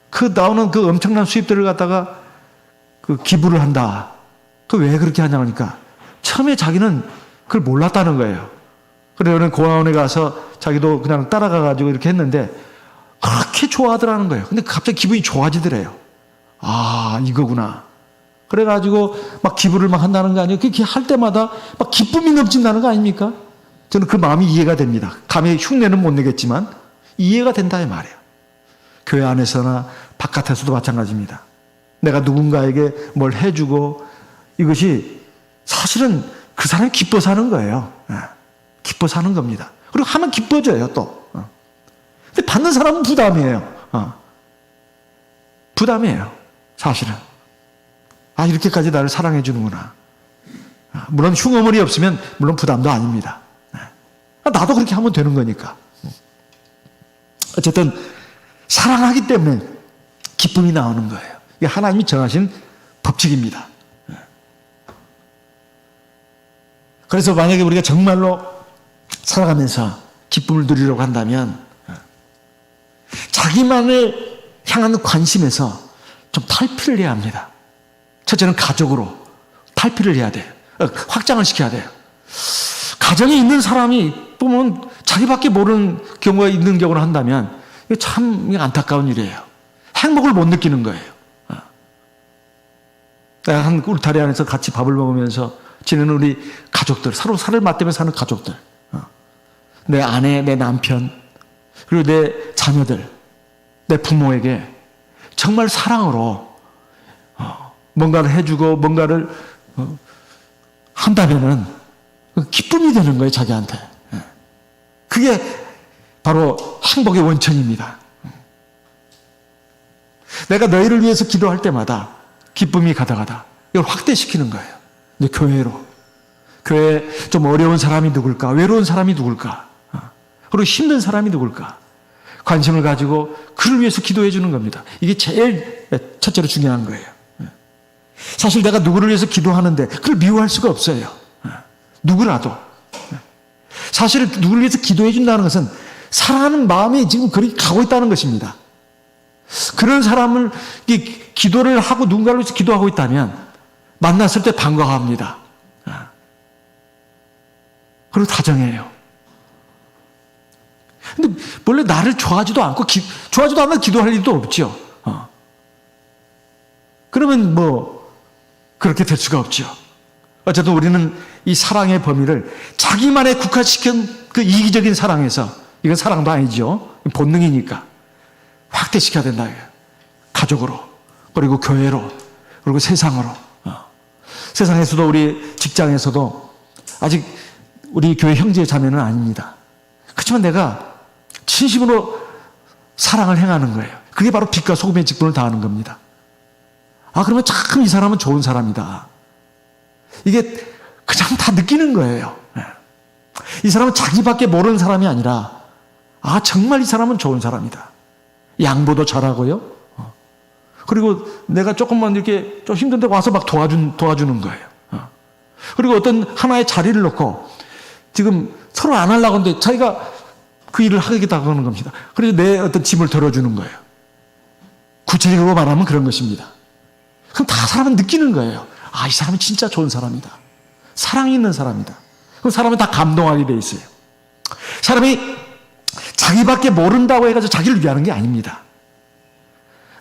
A: 그 나오는 그 엄청난 수입들을 갖다가 그 기부를 한다. 그 왜 그렇게 하냐고 하니까 처음에 자기는 그걸 몰랐다는 거예요. 그러면 고아원에 가서 자기도 그냥 따라가가지고 이렇게 했는데 그렇게 좋아하더라는 거예요. 근데 갑자기 기분이 좋아지더래요. 아, 이거구나. 그래가지고 막 기부를 막 한다는 거 아니에요. 그렇게 할 때마다 막 기쁨이 넘친다는 거 아닙니까? 저는 그 마음이 이해가 됩니다. 감히 흉내는 못 내겠지만 이해가 된다 이 말이에요. 교회 안에서나 바깥에서도 마찬가지입니다. 내가 누군가에게 뭘 해주고 이것이 사실은 그 사람이 기뻐 사는 거예요. 기뻐 사는 겁니다. 그리고 하면 기뻐져요 또. 근데 받는 사람은 부담이에요. 부담이에요. 사실은. 아, 이렇게까지 나를 사랑해 주는구나. 물론 흉어물이 없으면 물론 부담도 아닙니다. 나도 그렇게 하면 되는 거니까. 어쨌든 사랑하기 때문에 기쁨이 나오는 거예요. 이게 하나님이 정하신 법칙입니다. 그래서 만약에 우리가 정말로 살아가면서 기쁨을 누리려고 한다면 자기만을 향한 관심에서 좀 탈피를 해야 합니다. 첫째는 가족으로 탈피를 해야 돼요. 확장을 시켜야 돼요. 가정에 있는 사람이 보면 자기밖에 모르는 경우가 있는 경우를 한다면 이게 참 안타까운 일이에요. 행복을 못 느끼는 거예요. 내가 한 울타리 안에서 같이 밥을 먹으면서 지내는 우리 가족들, 서로 살을 맞대며 사는 가족들, 내 아내, 내 남편, 그리고 내 자녀들, 내 부모에게 정말 사랑으로 뭔가를 해주고 뭔가를 한다면은 기쁨이 되는 거예요, 자기한테. 그게 바로 행복의 원천입니다. 내가 너희를 위해서 기도할 때마다 기쁨이 가다가다 이걸 확대시키는 거예요. 이제 교회로. 교회에 좀 어려운 사람이 누굴까? 외로운 사람이 누굴까? 그리고 힘든 사람이 누굴까? 관심을 가지고 그를 위해서 기도해 주는 겁니다. 이게 제일 첫째로 중요한 거예요. 사실 내가 누구를 위해서 기도하는데 그걸 미워할 수가 없어요. 누구라도. 사실 누구를 위해서 기도해 준다는 것은 사랑하는 마음이 지금 그렇게 가고 있다는 것입니다. 그런 사람을 기도를 하고 누군가를 위해서 기도하고 있다면 만났을 때 반가워합니다. 그리고 다정해요. 근데 원래 나를 좋아하지도 않고 좋아하지도 않으면 기도할 일도 없죠. 그러면 뭐 그렇게 될 수가 없죠. 어쨌든 우리는 이 사랑의 범위를 자기만의 국한시킨 그 이기적인 사랑에서, 이건 사랑도 아니죠. 본능이니까 확대시켜야 된다. 가족으로, 그리고 교회로, 그리고 세상으로. 세상에서도 우리 직장에서도 아직 우리 교회 형제 자매는 아닙니다. 그렇지만 내가 진심으로 사랑을 행하는 거예요. 그게 바로 빛과 소금의 직분을 다하는 겁니다. 아, 그러면 참 이 사람은 좋은 사람이다. 이게 그냥 다 느끼는 거예요. 이 사람은 자기밖에 모르는 사람이 아니라, 아, 정말 이 사람은 좋은 사람이다. 양보도 잘하고요. 그리고 내가 조금만 이렇게 좀 힘든데 와서 막 도와주는 거예요. 그리고 어떤 하나의 자리를 놓고 지금 서로 안 하려고 하는데 자기가 그 일을 하겠다고 하는 겁니다. 그래서 내 어떤 짐을 덜어주는 거예요. 구체적으로 말하면 그런 것입니다. 그럼 다 사람은 느끼는 거예요. 아, 이 사람은 진짜 좋은 사람이다. 사랑이 있는 사람이다. 그럼 사람은 다 감동하게 돼 있어요. 사람이 자기밖에 모른다고 해가지고 자기를 위하는 게 아닙니다.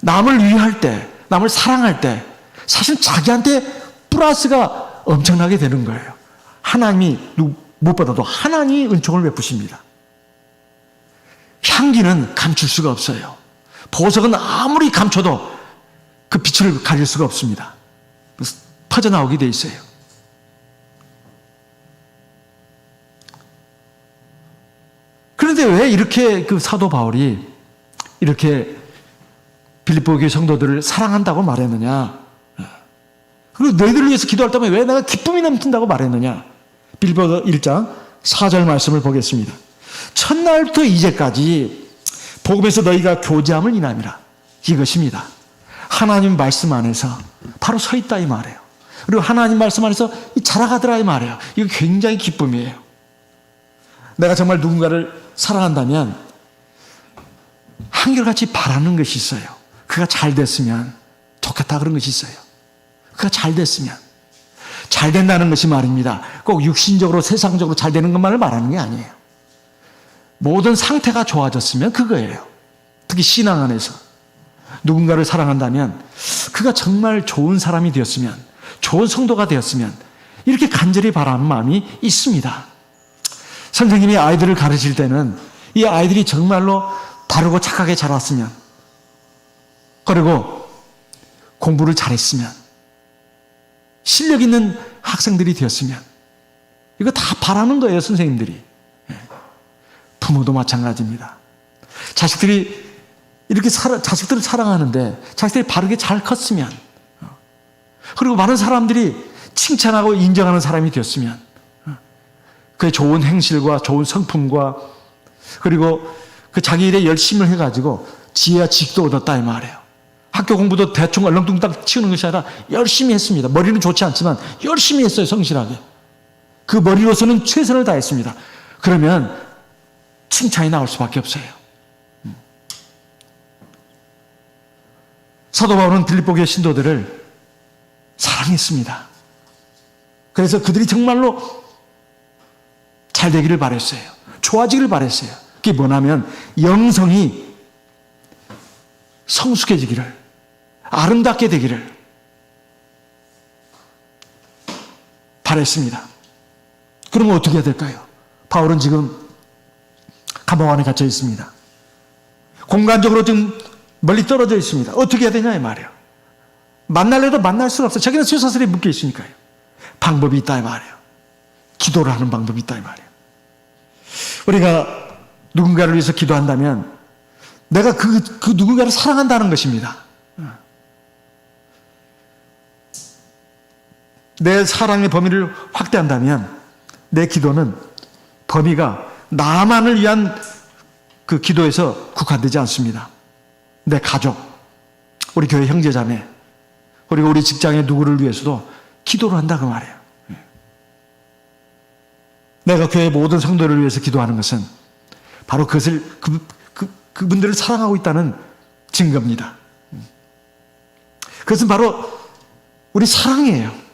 A: 남을 위할 때, 남을 사랑할 때 사실 자기한테 플러스가 엄청나게 되는 거예요. 하나님이 무엇보다도 하나님이 은총을 베푸십니다. 향기는 감출 수가 없어요. 보석은 아무리 감춰도 그 빛을 가릴 수가 없습니다. 퍼져나오게 돼 있어요. 그런데 왜 이렇게 그 사도 바울이 이렇게 빌립보 교회 성도들을 사랑한다고 말했느냐? 그리고 너희들을 위해서 기도할 때면 왜 내가 기쁨이 넘친다고 말했느냐? 빌립보 1장 4절 말씀을 보겠습니다. 첫날부터 이제까지 복음에서 너희가 교제함을 인함이라. 이것입니다. 하나님 말씀 안에서 바로 서 있다 이 말이에요. 그리고 하나님 말씀 안에서 자라가더라 이 말이에요. 이거 굉장히 기쁨이에요. 내가 정말 누군가를 사랑한다면 한결같이 바라는 것이 있어요. 그가 잘 됐으면 좋겠다 그런 것이 있어요. 그가 잘 됐으면 잘 된다는 것이 말입니다. 꼭 육신적으로 세상적으로 잘 되는 것만을 말하는 게 아니에요. 모든 상태가 좋아졌으면 그거예요. 특히 신앙 안에서 누군가를 사랑한다면 그가 정말 좋은 사람이 되었으면, 좋은 성도가 되었으면 이렇게 간절히 바라는 마음이 있습니다. 선생님이 아이들을 가르칠 때는 이 아이들이 정말로 바르고 착하게 자랐으면, 그리고 공부를 잘했으면, 실력 있는 학생들이 되었으면, 이거 다 바라는 거예요, 선생님들이. 부모도 마찬가지입니다. 자식들이 이렇게 자식들을 사랑하는데 자식들이 바르게 잘 컸으면, 그리고 많은 사람들이 칭찬하고 인정하는 사람이 되었으면, 그의 좋은 행실과 좋은 성품과 그리고 그 자기 일에 열심을 해가지고 지혜와 지식도 얻었다 이 말이에요. 학교 공부도 대충 얼렁뚱땅 치우는 것이 아니라 열심히 했습니다. 머리는 좋지 않지만 열심히 했어요, 성실하게. 그 머리로서는 최선을 다했습니다. 그러면 칭찬이 나올 수밖에 없어요. 사도 바울은 빌립보 교회 신도들을 사랑했습니다. 그래서 그들이 정말로 잘 되기를 바랬어요. 좋아지기를 바랬어요. 그게 뭐냐면 영성이 성숙해지기를, 아름답게 되기를 바랬습니다. 그러면 어떻게 해야 될까요? 바울은 지금 감옥 안에 갇혀 있습니다. 공간적으로 좀 멀리 떨어져 있습니다. 어떻게 해야 되냐 이 말이에요. 만날래도 만날 수가 없어요. 자기는 쇠사슬에 묶여 있으니까요. 방법이 있다 이 말이에요. 기도를 하는 방법이 있다 이 말이에요. 우리가 누군가를 위해서 기도한다면 내가 그 누군가를 사랑한다는 것입니다. 내 사랑의 범위를 확대한다면 내 기도는 범위가 나만을 위한 그 기도에서 국한되지 않습니다. 내 가족, 우리 교회 형제자매, 그리고 우리 직장의 누구를 위해서도 기도를 한다 그 말이에요. 내가 교회 모든 성도를 위해서 기도하는 것은 바로 그것을 그분들을 사랑하고 있다는 증거입니다. 그것은 바로 우리 사랑이에요.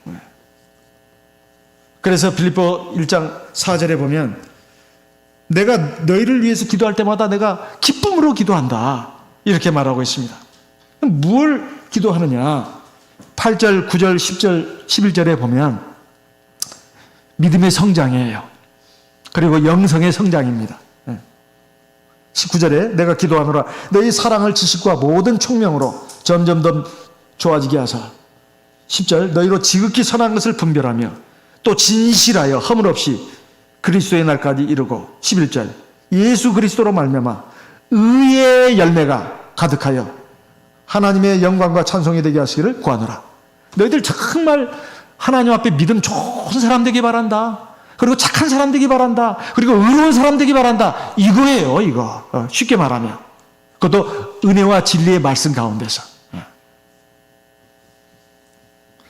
A: 그래서 빌립보 1장 4절에 보면 내가 너희를 위해서 기도할 때마다 내가 기쁨으로 기도한다 이렇게 말하고 있습니다. 뭘 기도하느냐? 8절, 9절, 10절, 11절에 보면 믿음의 성장이에요. 그리고 영성의 성장입니다. 19절에 내가 기도하노라 너희 사랑을 지식과 모든 총명으로 점점 더 좋아지게 하사. 10절 너희로 지극히 선한 것을 분별하며 또 진실하여 허물 없이 그리스도의 날까지 이르고. 11절 예수 그리스도로 말미암아 의의 열매가 가득하여 하나님의 영광과 찬송이 되게 하시기를 구하노라. 너희들 정말 하나님 앞에 믿음 좋은 사람 되기 바란다. 그리고 착한 사람 되기 바란다. 그리고 의로운 사람 되기 바란다. 이거예요, 이거. 쉽게 말하면. 그것도 은혜와 진리의 말씀 가운데서.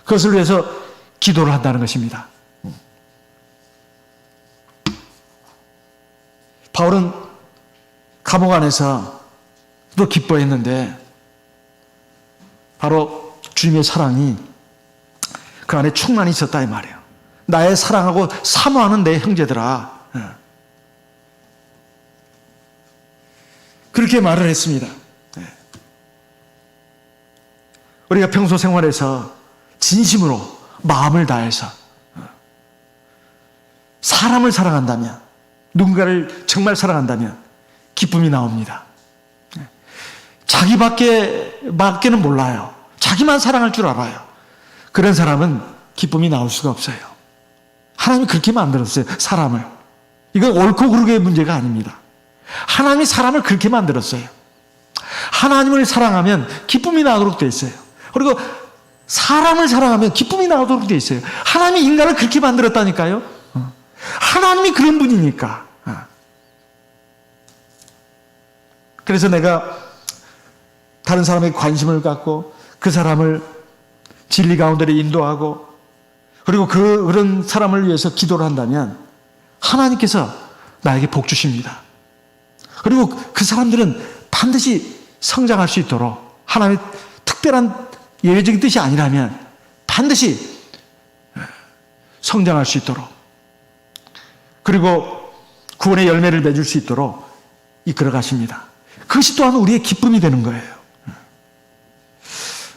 A: 그것을 위해서 기도를 한다는 것입니다. 바울은 감옥 안에서 또 기뻐했는데 바로 주님의 사랑이 그 안에 충만히 있었다 이 말이에요. 나의 사랑하고 사모하는 내 형제들아. 그렇게 말을 했습니다. 우리가 평소 생활에서 진심으로 마음을 다해서 사람을 사랑한다면, 누군가를 정말 사랑한다면 기쁨이 나옵니다. 자기밖에는 몰라요. 자기만 사랑할 줄 알아요. 그런 사람은 기쁨이 나올 수가 없어요. 하나님이 그렇게 만들었어요, 사람을. 이건 옳고 그르게의 문제가 아닙니다. 하나님이 사람을 그렇게 만들었어요. 하나님을 사랑하면 기쁨이 나도록 되어 있어요. 그리고 사람을 사랑하면 기쁨이 나도록 되어 있어요. 하나님이 인간을 그렇게 만들었다니까요. 하나님이 그런 분이니까. 그래서 내가 다른 사람에게 관심을 갖고 그 사람을 진리 가운데로 인도하고 그리고 그런 사람을 위해서 기도를 한다면 하나님께서 나에게 복 주십니다. 그리고 그 사람들은 반드시 성장할 수 있도록 하나님의 특별한 예외적인 뜻이 아니라면 반드시 성장할 수 있도록, 그리고 구원의 열매를 맺을 수 있도록 이끌어 가십니다. 그것이 또한 우리의 기쁨이 되는 거예요.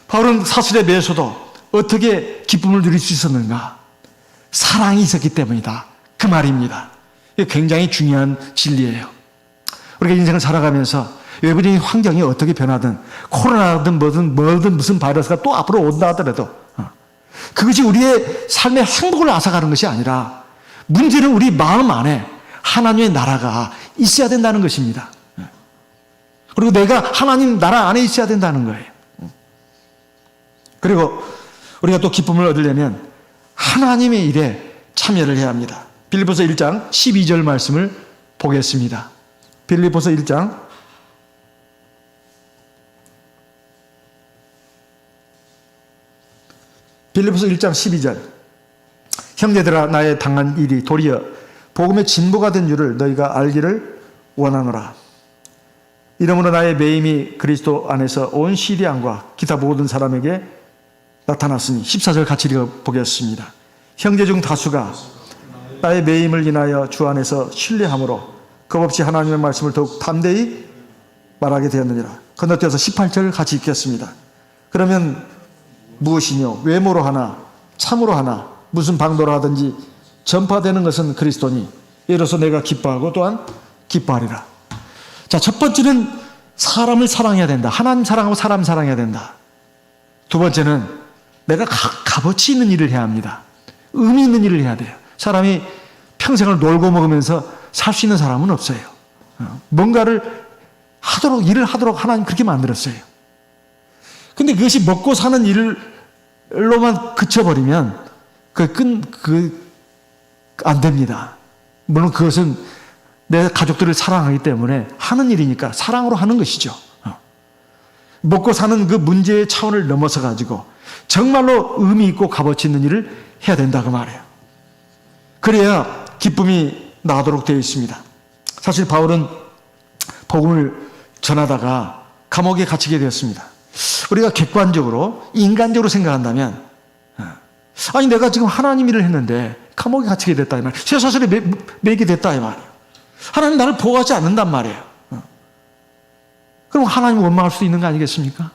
A: 바울은 사슬에 매여서도 어떻게 기쁨을 누릴 수 있었는가? 사랑이 있었기 때문이다. 그 말입니다. 이게 굉장히 중요한 진리예요. 우리가 인생을 살아가면서 외부적인 환경이 어떻게 변하든, 코로나든 뭐든 무슨 바이러스가 또 앞으로 온다 하더라도 그것이 우리의 삶의 행복을 앗아가는 것이 아니라, 문제는 우리 마음 안에 하나님의 나라가 있어야 된다는 것입니다. 그리고 내가 하나님 나라 안에 있어야 된다는 거예요. 그리고 우리가 또 기쁨을 얻으려면 하나님의 일에 참여를 해야 합니다. 빌립보서 1장 12절 말씀을 보겠습니다. 빌립보서 1장 12절. 형제들아, 나의 당한 일이 도리어 복음의 진보가 된 줄을 너희가 알기를 원하노라. 이러므로 나의 매임이 그리스도 안에서 온 시리안과 기타 모든 사람에게 나타났으니, 14절 같이 읽어보겠습니다. 형제 중 다수가 나의 매임을 인하여 주 안에서 신뢰함으로 겁없이 하나님의 말씀을 더욱 담대히 말하게 되었느니라. 건너뛰어서 18절 같이 읽겠습니다. 그러면 무엇이뇨? 외모로 하나 참으로 하나 무슨 방도로 하든지 전파되는 것은 그리스도니 이로써 내가 기뻐하고 또한 기뻐하리라. 자, 첫 번째는 사람을 사랑해야 된다. 하나님 사랑하고 사람 사랑해야 된다. 두 번째는 내가 값어치 있는 일을 해야 합니다. 의미 있는 일을 해야 돼요. 사람이 평생을 놀고 먹으면서 살 수 있는 사람은 없어요. 뭔가를 일을 하도록 하나님 그렇게 만들었어요. 근데 그것이 먹고 사는 일로만 그쳐버리면 안 됩니다. 물론 그것은 내 가족들을 사랑하기 때문에 하는 일이니까 사랑으로 하는 것이죠. 먹고 사는 그 문제의 차원을 넘어서 가지고 정말로 의미 있고 값어치 있는 일을 해야 된다고 말해요. 그래야 기쁨이 나도록 되어 있습니다. 사실 바울은 복음을 전하다가 감옥에 갇히게 되었습니다. 우리가 객관적으로 인간적으로 생각한다면, 아니 내가 지금 하나님 일을 했는데 감옥에 갇히게 됐다 이 말이에요. 쇠사슬에 매게 됐다 이 말이에요. 하나님 나를 보호하지 않는단 말이에요. 그럼 하나님 원망할 수 있는 거 아니겠습니까?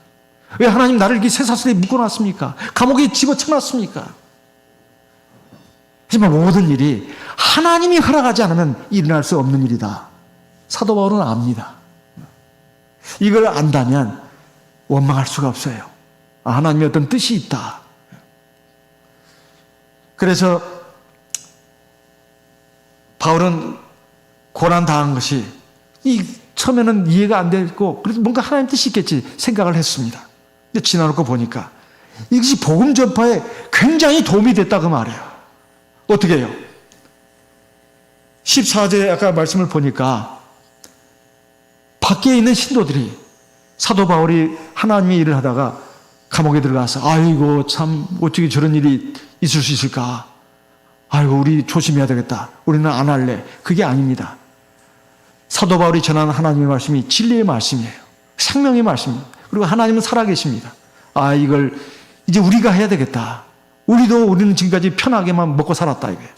A: 왜 하나님 나를 이렇게 쇠사슬에 묶어놨습니까? 감옥에 집어쳐놨습니까? 하지만 모든 일이 하나님이 허락하지 않으면 일어날 수 없는 일이다. 사도 바울은 압니다. 이걸 안다면 원망할 수가 없어요. 하나님의 어떤 뜻이 있다. 그래서 바울은 고난당한 것이 처음에는 이해가 안 됐고, 그래서 뭔가 하나님 뜻이 있겠지 생각을 했습니다. 근데 지나놓고 보니까 이것이 복음 전파에 굉장히 도움이 됐다고 말해요. 어떻게 해요? 14절 아까 말씀을 보니까 밖에 있는 신도들이 사도 바울이 하나님의 일을 하다가 감옥에 들어가서 아이고 참 어떻게 저런 일이 있을 수 있을까? 아이고 우리 조심해야 되겠다. 우리는 안 할래. 그게 아닙니다. 사도 바울이 전하는 하나님의 말씀이 진리의 말씀이에요. 생명의 말씀이에요. 그리고 하나님은 살아계십니다. 이걸 이제 우리가 해야 되겠다. 우리는 지금까지 편하게만 먹고 살았다 이거예요.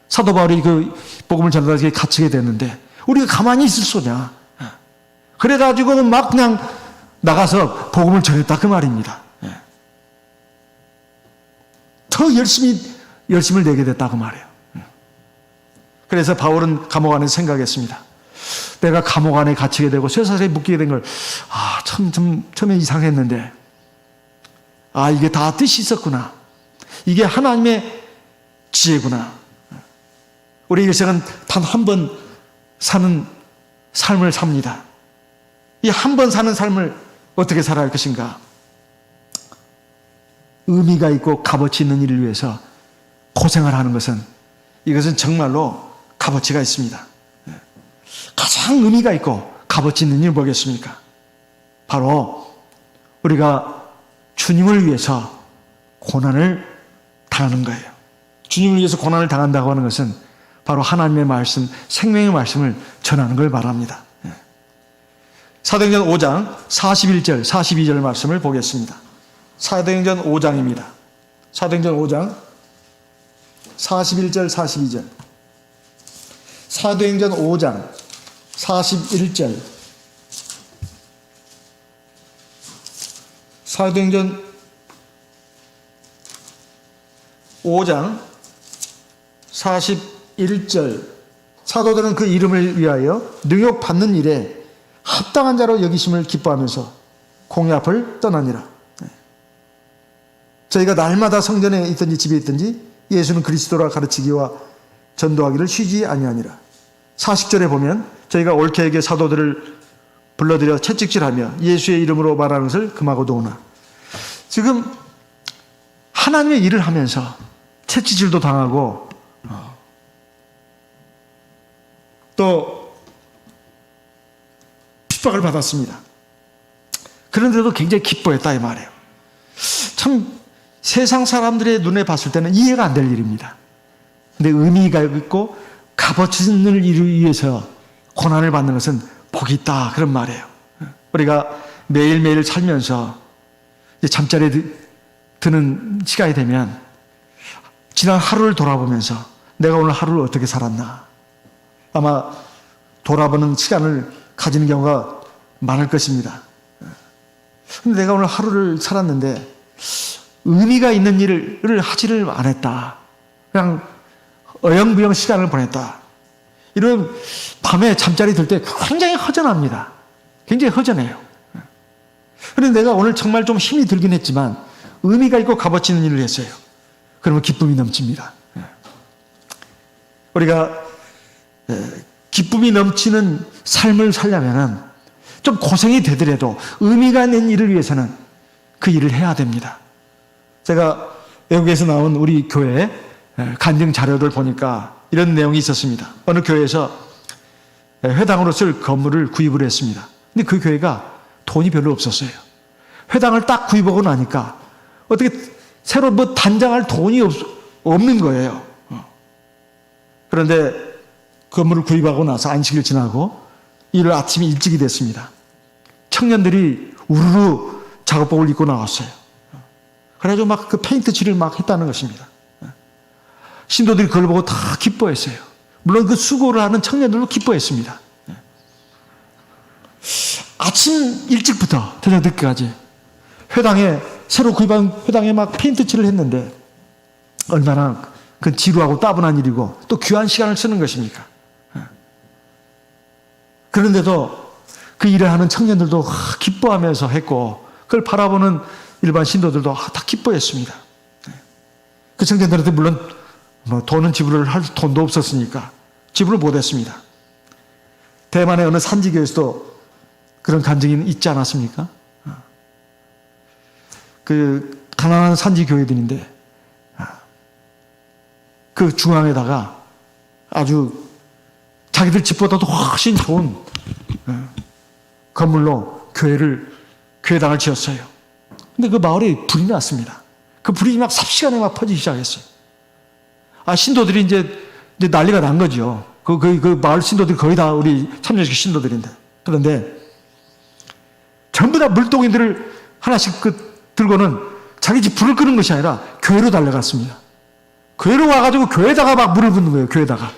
A: 사도 바울이 그 복음을 전하다가 갇히게 됐는데 우리가 가만히 있을 수냐? 그래가지고 막 그냥 나가서 복음을 전했다 그 말입니다. 더 열심을 내게 됐다 그 말이에요. 그래서 바울은 감옥 안에서 생각했습니다. 내가 감옥 안에 갇히게 되고 쇠사슬에 묶이게 된 걸 좀 처음에 이상했는데 이게 다 뜻이 있었구나. 이게 하나님의 지혜구나. 우리 일생은 단 한 번 사는 삶을 삽니다. 이 한 번 사는 삶을 어떻게 살아야 할 것인가? 의미가 있고 값어치 있는 일을 위해서 고생을 하는 이것은 정말로 값어치가 있습니다. 가장 의미가 있고 값어치 있는 일 뭐겠습니까? 바로 우리가 주님을 위해서 고난을 당하는 거예요. 주님을 위해서 고난을 당한다고 하는 것은 바로 하나님의 말씀, 생명의 말씀을 전하는 걸 말합니다. 사도행전 5장 41절, 42절 말씀을 보겠습니다. 사도행전 5장입니다. 사도행전 5장 41절 42절. 사도행전 5장 41절. 사도행전 5장 41절. 사도들은 그 이름을 위하여 능욕받는 일에 합당한 자로 여기심을 기뻐하면서 공회 앞을 떠나니라. 저희가 날마다 성전에 있든지 집에 있든지 예수는 그리스도라 가르치기와 전도하기를 쉬지 아니하니라. 40절에 보면 저희가 올케에게 사도들을 불러들여 채찍질하며 예수의 이름으로 말하는 것을 금하고도오나. 지금 하나님의 일을 하면서 채찍질도 당하고 또 핍박을 받았습니다. 그런데도 굉장히 기뻐했다 이 말이에요. 참 세상 사람들의 눈에 봤을 때는 이해가 안 될 일입니다. 근데 의미가 있고 값어치는 일을 위해서 고난을 받는 것은 복이 있다 그런 말이에요. 우리가 매일매일 살면서 잠자리에 드는 시간이 되면 지난 하루를 돌아보면서 내가 오늘 하루를 어떻게 살았나 아마 돌아보는 시간을 가지는 경우가 많을 것입니다. 근데 내가 오늘 하루를 살았는데 의미가 있는 일을 하지를 안 했다. 그냥 어영부영 시간을 보냈다. 이런 밤에 잠자리 들 때 굉장히 허전합니다. 굉장히 허전해요. 그런데 내가 오늘 정말 좀 힘이 들긴 했지만 의미가 있고 값어치 있는 일을 했어요. 그러면 기쁨이 넘칩니다. 우리가 기쁨이 넘치는 삶을 살려면 좀 고생이 되더라도 의미가 있는 일을 위해서는 그 일을 해야 됩니다. 제가 외국에서 나온 우리 교회 간증 자료를 보니까 이런 내용이 있었습니다. 어느 교회에서 회당으로 쓸 건물을 구입을 했습니다. 근데 그 교회가 돈이 별로 없었어요. 회당을 딱 구입하고 나니까 어떻게 새로 뭐 단장할 돈이 없는 거예요. 그런데 건물을 구입하고 나서 안식일 지나고 일요일 아침이 일찍이 됐습니다. 청년들이 우르르 작업복을 입고 나왔어요. 그래가지고 막 그 페인트 칠을 막 했다는 것입니다. 신도들이 그걸 보고 다 기뻐했어요. 물론 그 수고를 하는 청년들도 기뻐했습니다. 아침 일찍부터 저녁 늦게까지 회당에 새로 구입한 회당에 막 페인트 칠을 했는데 얼마나 그 지루하고 따분한 일이고 또 귀한 시간을 쓰는 것입니까? 그런데도 그 일을 하는 청년들도 기뻐하면서 했고 그걸 바라보는 일반 신도들도 다 기뻐했습니다. 그 청년들한테 물론 돈은 지불을 할 돈도 없었으니까 지불을 못했습니다. 대만의 어느 산지교에서도 그런 간증이 있지 않았습니까? 그 가난한 산지교회들인데 그 중앙에다가 아주 자기들 집보다도 훨씬 좋은 건물로 교회당을 지었어요. 근데 그 마을에 불이 났습니다. 그 불이 막 삽시간에 막 퍼지기 시작했어요. 신도들이 이제 난리가 난 거죠. 그 마을 신도들이 거의 다 우리 참여식 신도들인데. 그런데 전부 다 물동이들을 하나씩 들고는 자기 집 불을 끄는 것이 아니라 교회로 달려갔습니다. 교회로 와가지고 교회에다가 막 물을 붓는 거예요. 교회에다가.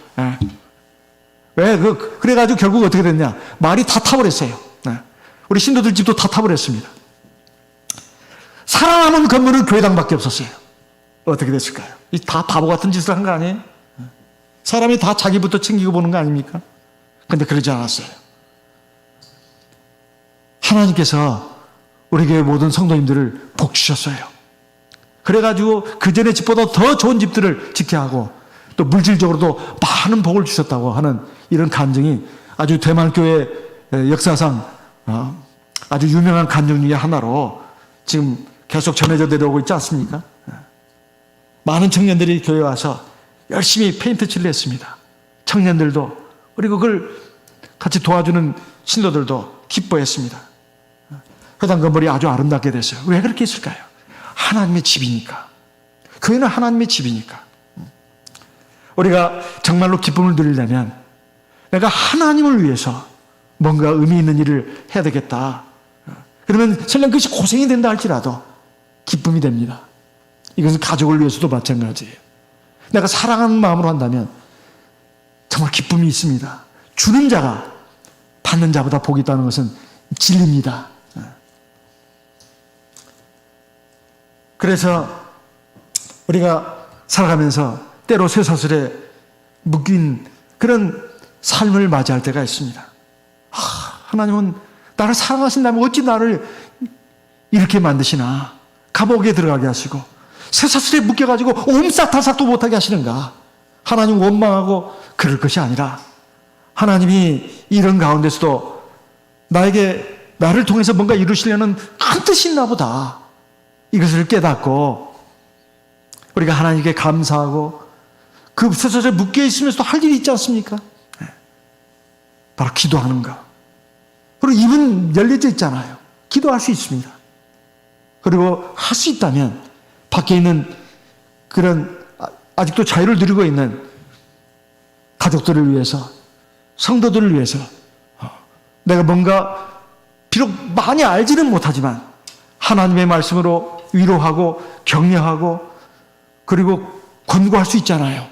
A: 왜? 그래가지고 결국 어떻게 됐냐? 마을이 다 타버렸어요. 우리 신도들 집도 다 타버렸습니다. 살아남은 건물은 교회당밖에 없었어요. 어떻게 됐을까요? 다 바보 같은 짓을 한 거 아니에요? 사람이 다 자기부터 챙기고 보는 거 아닙니까? 근데 그러지 않았어요. 하나님께서 우리 교회 모든 성도님들을 복 주셨어요. 그래가지고 그 전에 집보다 더 좋은 집들을 짓게 하고 또 물질적으로도 많은 복을 주셨다고 하는 이런 간증이 아주 대만교회 역사상 아주 유명한 간증 중에 하나로 지금 계속 전해져 내려오고 있지 않습니까? 많은 청년들이 교회에 와서 열심히 페인트 칠을 했습니다. 청년들도 그리고 그걸 같이 도와주는 신도들도 기뻐했습니다. 회당 건물이 아주 아름답게 됐어요. 왜 그렇게 했을까요? 하나님의 집이니까. 교회는 하나님의 집이니까. 우리가 정말로 기쁨을 누리려면 내가 하나님을 위해서 뭔가 의미 있는 일을 해야 되겠다. 그러면 설령 그것이 고생이 된다 할지라도 기쁨이 됩니다. 이것은 가족을 위해서도 마찬가지예요. 내가 사랑하는 마음으로 한다면 정말 기쁨이 있습니다. 주는 자가 받는 자보다 복이 있다는 것은 진리입니다. 그래서 우리가 살아가면서 때로 쇠사슬에 묶인 그런 삶을 맞이할 때가 있습니다. 하나님은 나를 사랑하신다면 어찌 나를 이렇게 만드시나, 감옥에 들어가게 하시고 쇠사슬에 묶여가지고 옴싹달싹도 못하게 하시는가. 하나님 원망하고 그럴 것이 아니라 하나님이 이런 가운데서도 나를 통해서 뭔가 이루시려는 큰 뜻이 있나 보다, 이것을 깨닫고 우리가 하나님께 감사하고 그 쇠사슬에 묶여 있으면서도 할 일이 있지 않습니까? 바로 기도하는 것. 그리고 입은 열려져 있잖아요. 기도할 수 있습니다. 그리고 할 수 있다면 밖에 있는 그런 아직도 자유를 누리고 있는 가족들을 위해서, 성도들을 위해서 내가 뭔가 비록 많이 알지는 못하지만 하나님의 말씀으로 위로하고 격려하고 그리고 권고할 수 있잖아요.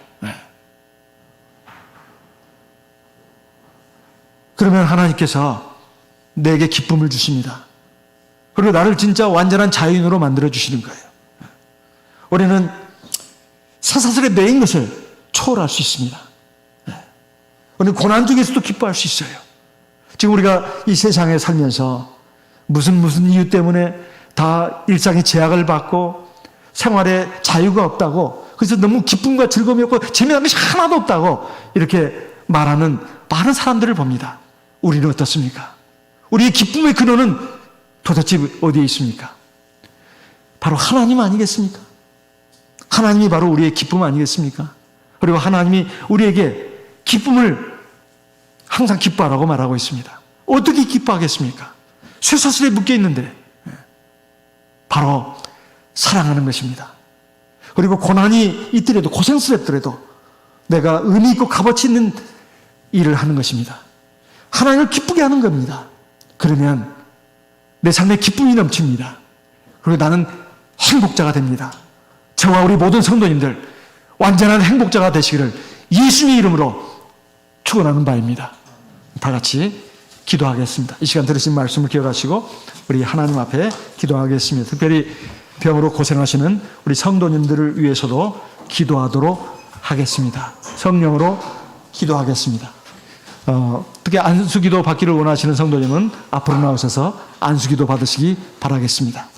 A: 그러면 하나님께서 내게 기쁨을 주십니다. 그리고 나를 진짜 완전한 자유인으로 만들어 주시는 거예요. 우리는 쇠사슬에 매인 것을 초월할 수 있습니다. 우리는 고난 중에서도 기뻐할 수 있어요. 지금 우리가 이 세상에 살면서 무슨 이유 때문에 다 일상의 제약을 받고 생활에 자유가 없다고, 그래서 너무 기쁨과 즐거움이 없고 재미난 것이 하나도 없다고 이렇게 말하는 많은 사람들을 봅니다. 우리는 어떻습니까? 우리의 기쁨의 근원은 도대체 어디에 있습니까? 바로 하나님 아니겠습니까? 하나님이 바로 우리의 기쁨 아니겠습니까? 그리고 하나님이 우리에게 기쁨을 항상 기뻐하라고 말하고 있습니다. 어떻게 기뻐하겠습니까? 쇠사슬에 묶여 있는데 바로 사랑하는 것입니다. 그리고 고난이 있더라도, 고생스럽더라도 내가 의미 있고 값어치 있는 일을 하는 것입니다. 하나님을 기쁘게 하는 겁니다. 그러면 내 삶에 기쁨이 넘칩니다. 그리고 나는 행복자가 됩니다. 저와 우리 모든 성도님들 완전한 행복자가 되시기를 예수님의 이름으로 축원하는 바입니다. 다 같이 기도하겠습니다. 이 시간 들으신 말씀을 기억하시고 우리 하나님 앞에 기도하겠습니다. 특별히 병으로 고생하시는 우리 성도님들을 위해서도 기도하도록 하겠습니다. 성령으로 기도하겠습니다. 특히 안수기도 받기를 원하시는 성도님은 앞으로 나오셔서 안수기도 받으시기 바라겠습니다.